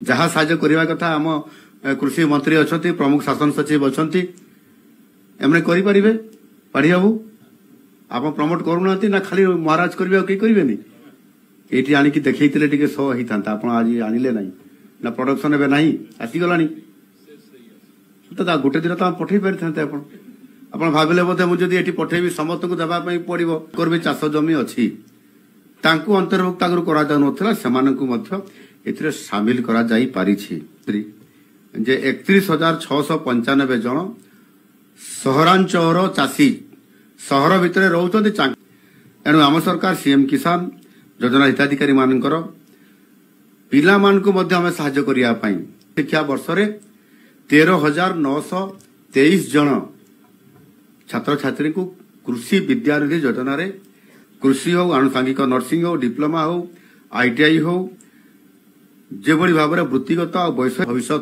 जहाँ साहाय्य करने कथा आम कृषि मंत्री अच्छा प्रमुख शासन सचिव अच्छा एमने करें पाढ़ी बाबू आप प्रमोट करूना ना खाली महाराज करेंगे कहीं करेंगे ये आणिकी देखते शो होता आप आज आनिले ना ना प्रोडक्शन एवं ना आसीगला तो गोटे दिन तो पठे पारि था आप भाविले बोधे मुझे ये पठेबी समस्त को देवाई पड़ो कर भी चाष जमी अच्छी अंतर्भुक्त आगु कर सामिल करा जाई पारी जे 31,695 जन सहरांचल चाषी सहर भितर रोचते एणु आम सरकार सीएम किसान योजना हिताधिकारी मानकर पिला मान को आम साहाय्य करने शिक्षा वर्ष 13,923 जन छात्र छात्री को कृषि विद्यानिधि योजना रे कृषि हो आनुषंगिक नर्सिंग हो डिप्लोमा हो आईटीआई हो जो भाव में वृत्तिगत और वैषयिक भविष्य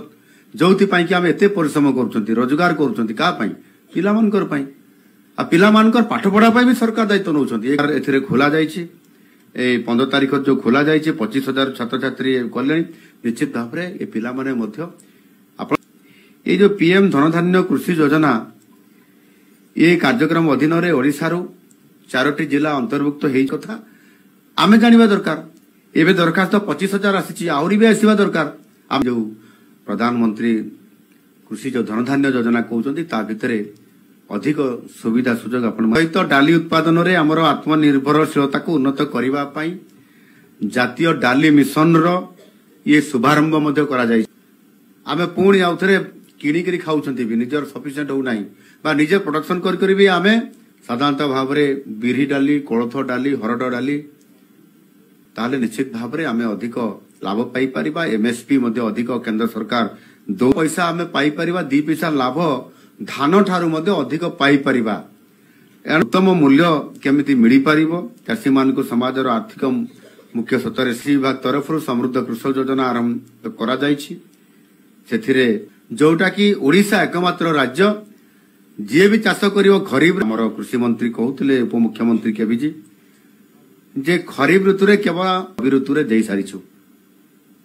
जो कि आम एत परिश्रम कर रोजगार कर पिला पाठ पढ़ा भी सरकार दायित्व नौ खोला 15 तारीख जो खोला 25,000 छात्र छात्री कले निश्चित भाव में ये पिला ये जो पीएम धनधान्य कृषि योजना ये कार्यक्रम अधीन ओडिशा 4टी जिला अंतर्भुक्त कथा आम जाना दरकार एवं दरखास्त 25,000 आसी आहरी भी आसवा दरकार जो प्रधानमंत्री कृषि जो धनधान्य योजना कहते भितर अधिक सुविधा सुजोग सहित डाली उत्पादन रे आमर आत्मनिर्भरशीलता को उन्नत करने जातीय डाली मिशन रो ये शुभारंभ आम पुणी आउ थे किणिकी खाऊँ भी निजर सफिसीयंट हो ना निजे प्रोडक्शन करी आम साधारणतः भाव में बिरी डाली कोलथ डाली हरड डाली ताले निश्चित भाव में आम अधिक लाभ पाई परिबा एमएसपी अधिक केंद्र सरकार 2 पैसा आम पाई परिबा 2 पैसा लाभ धान ठारू अधिक पाई परिबा उत्तम मूल्य केमिति मिली पारिबो चाषी मान को समाजर आर्थिक मुख्य सतर कृषि विभाग तरफ समृद्ध कृषक योजना आरंभ करा जायछि सेथिरे जोटा कि ओडिशा एकमात्र राज्य जी भी चाष करिवो खरीफ हमर कृषि मंत्री कहउतले उपमुख्यमंत्री केबीजी जे खरीफ ऋतु रे केवल रबी ऋतु रे दे सारिछु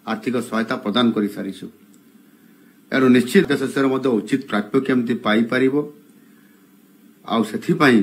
आर्थिक सहायता प्रदान करि सारिछु एणु निश्चित शस्यर उचित प्राप्य केमती पाई पारिबो आ सेथि पई